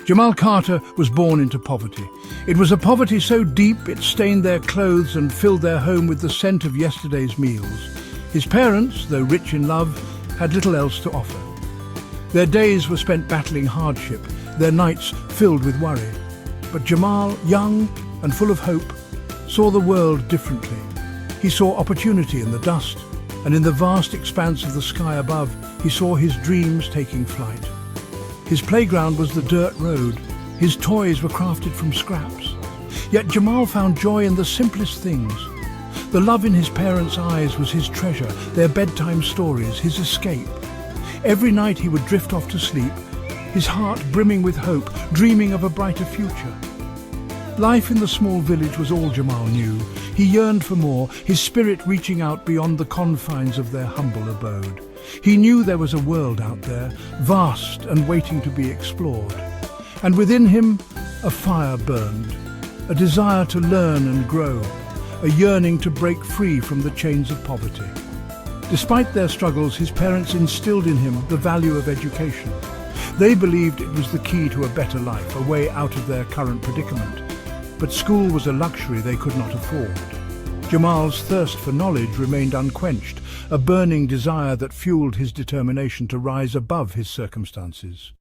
Jamal Carter was born into poverty. It was a poverty so deep it stained their clothes and filled their home with the scent of yesterday's meals. His parents, though rich in love, had little else to offer. Their days were spent battling hardship, their nights filled with worry. But Jamal, young and full of hope, saw the world differently. He saw opportunity in the dust, and in the vast expanse of the sky above, he saw his dreams taking flight. His playground was the dirt road. His toys were crafted from scraps. Yet Jamal found joy in the simplest things. The love in his parents' eyes was his treasure, their bedtime stories, his escape. Every night he would drift off to sleep, his heart brimming with hope, dreaming of a brighter future. Life in the small village was all Jamal knew. He yearned for more, his spirit reaching out beyond the confines of their humble abode. He knew there was a world out there, vast and waiting to be explored. And within him, a fire burned, a desire to learn and grow, a yearning to break free from the chains of poverty. Despite their struggles, his parents instilled in him the value of education. They believed it was the key to a better life, a way out of their current predicament. But school was a luxury they could not afford. Jamal's thirst for knowledge remained unquenched, a burning desire that fueled his determination to rise above his circumstances.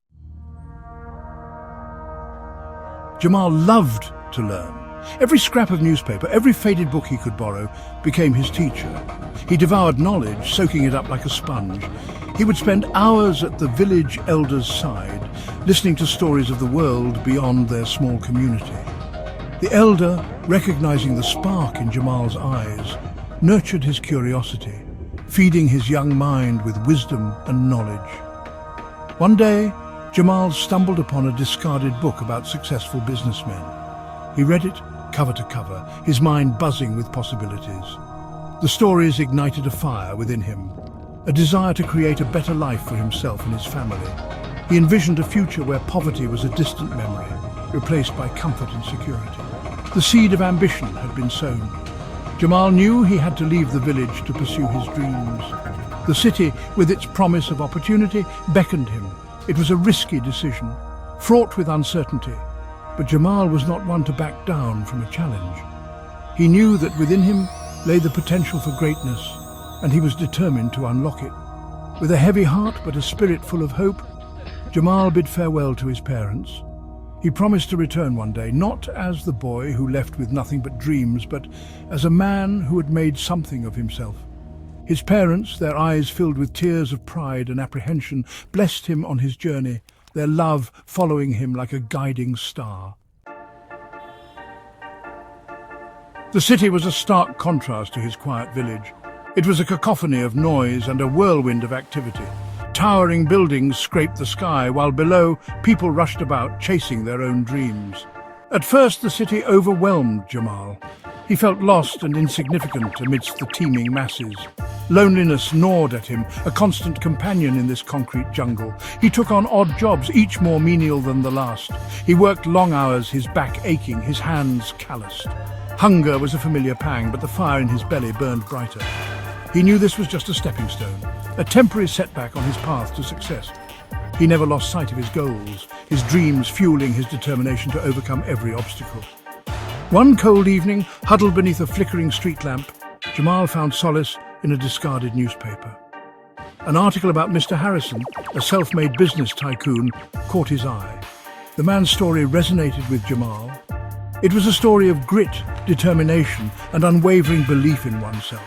Jamal loved to learn. Every scrap of newspaper, every faded book he could borrow became his teacher. He devoured knowledge, soaking it up like a sponge. He would spend hours at the village elder's side, listening to stories of the world beyond their small community. The elder, recognizing the spark in Jamal's eyes, nurtured his curiosity, feeding his young mind with wisdom and knowledge. One day, Jamal stumbled upon a discarded book about successful businessmen. He read it cover to cover, his mind buzzing with possibilities. The stories ignited a fire within him, a desire to create a better life for himself and his family. He envisioned a future where poverty was a distant memory, replaced by comfort and security. The seed of ambition had been sown. Jamal knew he had to leave the village to pursue his dreams. The city, with its promise of opportunity, beckoned him. It was a risky decision, fraught with uncertainty, but Jamal was not one to back down from a challenge. He knew that within him lay the potential for greatness, and he was determined to unlock it. With a heavy heart but a spirit full of hope, Jamal bid farewell to his parents. He promised to return one day, not as the boy who left with nothing but dreams, but as a man who had made something of himself. His parents, their eyes filled with tears of pride and apprehension, blessed him on his journey, their love following him like a guiding star. The city was a stark contrast to his quiet village. It was a cacophony of noise and a whirlwind of activity. Towering buildings scraped the sky, while below, people rushed about, chasing their own dreams. At first, the city overwhelmed Jamal. He felt lost and insignificant amidst the teeming masses. Loneliness gnawed at him, a constant companion in this concrete jungle. He took on odd jobs, each more menial than the last. He worked long hours, his back aching, his hands calloused. Hunger was a familiar pang, but the fire in his belly burned brighter. He knew this was just a stepping stone, a temporary setback on his path to success. He never lost sight of his goals, his dreams fueling his determination to overcome every obstacle. One cold evening, huddled beneath a flickering street lamp, Jamal found solace in a discarded newspaper. An article about Mr. Harrison, a self-made business tycoon, caught his eye. The man's story resonated with Jamal. It was a story of grit, determination, and unwavering belief in oneself.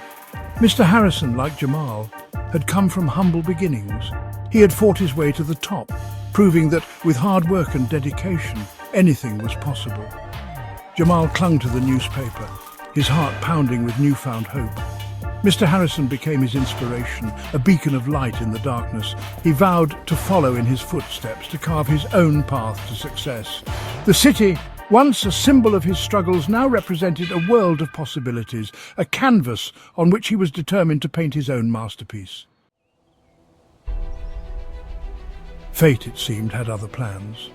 Mr. Harrison, like Jamal, had come from humble beginnings. He had fought his way to the top, proving that with hard work and dedication, anything was possible. Jamal clung to the newspaper, his heart pounding with newfound hope. Mr. Harrison became his inspiration, a beacon of light in the darkness. He vowed to follow in his footsteps, to carve his own path to success. The city, once a symbol of his struggles, now represented a world of possibilities, a canvas on which he was determined to paint his own masterpiece. Fate, it seemed, had other plans.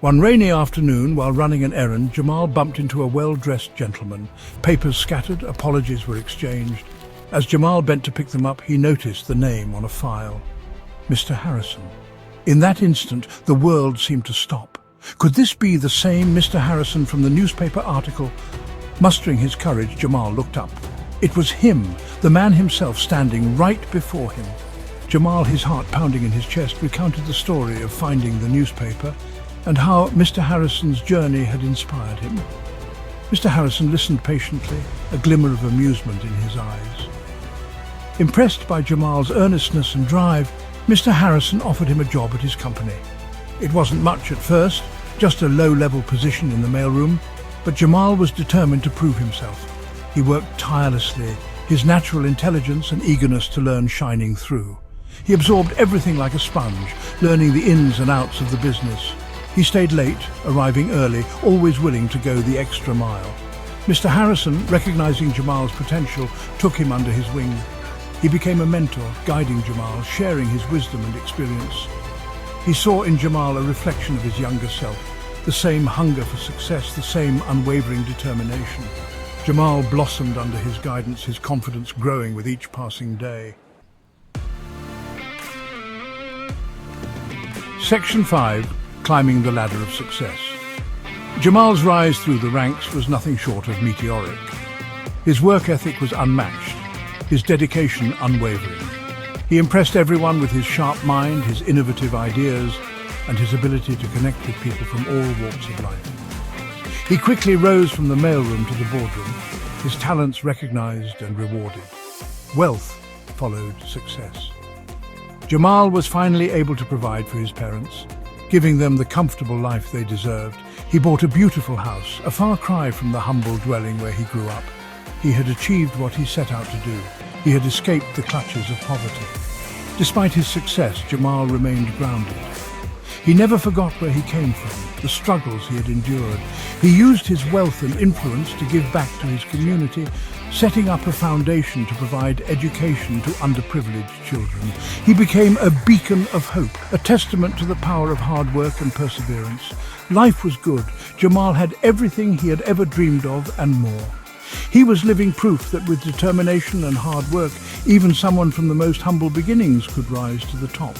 One rainy afternoon, while running an errand, Jamal bumped into a well-dressed gentleman. Papers scattered, apologies were exchanged. As Jamal bent to pick them up, he noticed the name on a file. Mr. Harrison. In that instant, the world seemed to stop. Could this be the same Mr. Harrison from the newspaper article? Mustering his courage, Jamal looked up. It was him, the man himself, standing right before him. Jamal, his heart pounding in his chest, recounted the story of finding the newspaper and how Mr. Harrison's journey had inspired him. Mr. Harrison listened patiently, a glimmer of amusement in his eyes. Impressed by Jamal's earnestness and drive, Mr. Harrison offered him a job at his company. It wasn't much at first, just a low-level position in the mailroom, but Jamal was determined to prove himself. He worked tirelessly, his natural intelligence and eagerness to learn shining through. He absorbed everything like a sponge, learning the ins and outs of the business. He stayed late, arriving early, always willing to go the extra mile. Mr. Harrison, recognizing Jamal's potential, took him under his wing. He became a mentor, guiding Jamal, sharing his wisdom and experience. He saw in Jamal a reflection of his younger self, the same hunger for success, the same unwavering determination. Jamal blossomed under his guidance, his confidence growing with each passing day. Section 5. Climbing the Ladder of Success. Jamal's rise through the ranks was nothing short of meteoric. His work ethic was unmatched, his dedication unwavering. He impressed everyone with his sharp mind, his innovative ideas, and his ability to connect with people from all walks of life. He quickly rose from the mailroom to the boardroom, his talents recognized and rewarded. Wealth followed success. Jamal was finally able to provide for his parents, giving them the comfortable life they deserved. He bought a beautiful house, a far cry from the humble dwelling where he grew up. He had achieved what he set out to do. He had escaped the clutches of poverty. Despite his success, Jamal remained grounded. He never forgot where he came from, the struggles he had endured. He used his wealth and influence to give back to his community, setting up a foundation to provide education to underprivileged children. He became a beacon of hope, a testament to the power of hard work and perseverance. Life was good. Jamal had everything he had ever dreamed of and more. He was living proof that with determination and hard work, even someone from the most humble beginnings could rise to the top.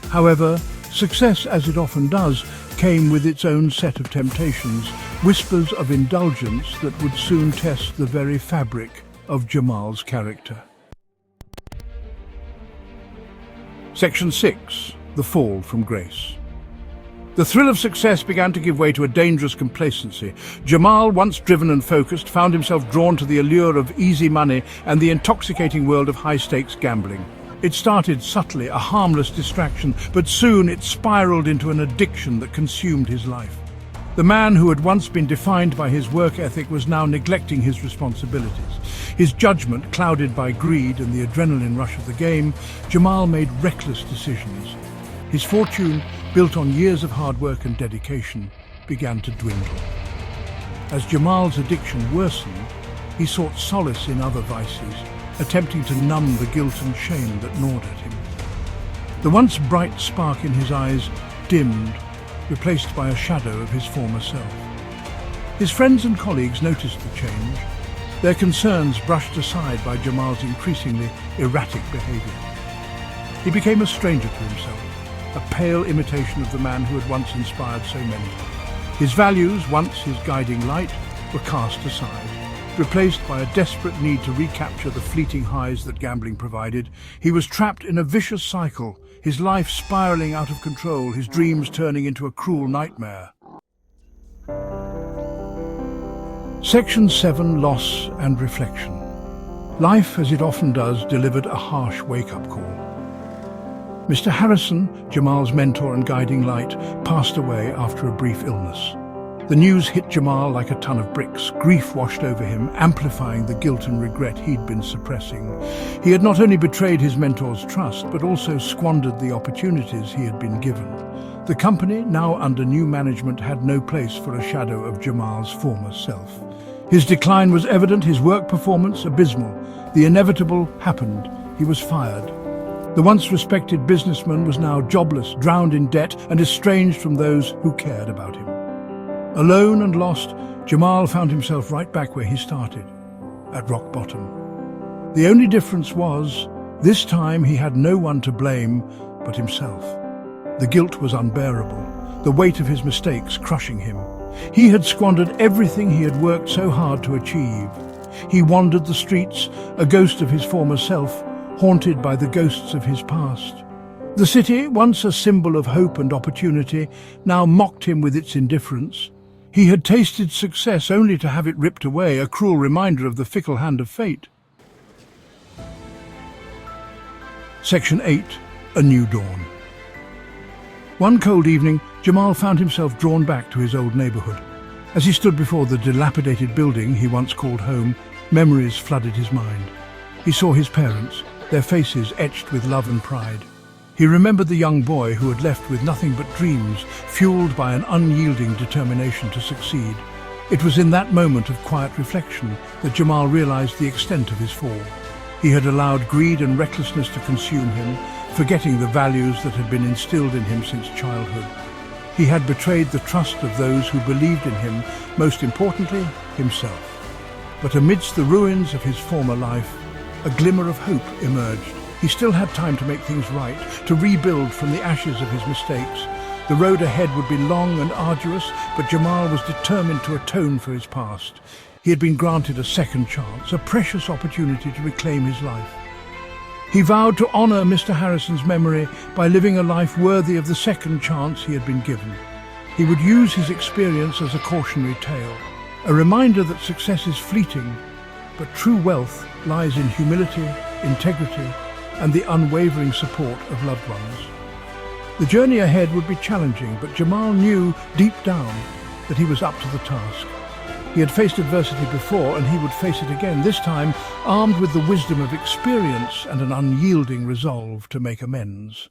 However, success, as it often does, came with its own set of temptations, whispers of indulgence that would soon test the very fabric of Jamal's character. Section 6. The Fall from Grace. The thrill of success began to give way to a dangerous complacency. Jamal, once driven and focused, found himself drawn to the allure of easy money and the intoxicating world of high-stakes gambling. It started subtly, a harmless distraction, but soon it spiraled into an addiction that consumed his life. The man who had once been defined by his work ethic was now neglecting his responsibilities. His judgment clouded by greed and the adrenaline rush of the game, Jamal made reckless decisions. His fortune, built on years of hard work and dedication, began to dwindle. As Jamal's addiction worsened, he sought solace in other vices, attempting to numb the guilt and shame that gnawed at him. The once bright spark in his eyes dimmed, replaced by a shadow of his former self. His friends and colleagues noticed the change, their concerns brushed aside by Jamal's increasingly erratic behavior. He became a stranger to himself, a pale imitation of the man who had once inspired so many. His values, once his guiding light, were cast aside. Replaced by a desperate need to recapture the fleeting highs that gambling provided, he was trapped in a vicious cycle, his life spiraling out of control, his dreams turning into a cruel nightmare. Section 7. Loss and Reflection. Life, as it often does, delivered a harsh wake-up call. Mr. Harrison, Jamal's mentor and guiding light, passed away after a brief illness. The news hit Jamal like a ton of bricks. Grief washed over him, amplifying the guilt and regret he'd been suppressing. He had not only betrayed his mentor's trust, but also squandered the opportunities he had been given. The company, now under new management, had no place for a shadow of Jamal's former self. His decline was evident, his work performance abysmal. The inevitable happened. He was fired. The once respected businessman was now jobless, drowned in debt, and estranged from those who cared about him. Alone and lost, Jamal found himself right back where he started, at rock bottom. The only difference was, this time he had no one to blame but himself. The guilt was unbearable. the weight of his mistakes crushing him. He had squandered everything he had worked so hard to achieve. He wandered the streets, a ghost of his former self, haunted by the ghosts of his past. The city, once a symbol of hope and opportunity, now mocked him with its indifference. He had tasted success only to have it ripped away, a cruel reminder of the fickle hand of fate. Section 8. A New Dawn. One cold evening, Jamal found himself drawn back to his old neighborhood. As he stood before the dilapidated building he once called home, memories flooded his mind. He saw his parents, their faces etched with love and pride. He remembered the young boy who had left with nothing but dreams, fueled by an unyielding determination to succeed. It was in that moment of quiet reflection that Jamal realized the extent of his fall. He had allowed greed and recklessness to consume him, forgetting the values that had been instilled in him since childhood. He had betrayed the trust of those who believed in him, most importantly, himself. But amidst the ruins of his former life, a glimmer of hope emerged. He still had time to make things right, to rebuild from the ashes of his mistakes. The road ahead would be long and arduous, but Jamal was determined to atone for his past. He had been granted a second chance, a precious opportunity to reclaim his life. He vowed to honor Mr. Harrison's memory by living a life worthy of the second chance he had been given. He would use his experience as a cautionary tale, a reminder that success is fleeting, but true wealth lies in humility, integrity, and the unwavering support of loved ones. The journey ahead would be challenging, but Jamal knew deep down that he was up to the task. He had faced adversity before, and he would face it again, this time armed with the wisdom of experience and an unyielding resolve to make amends.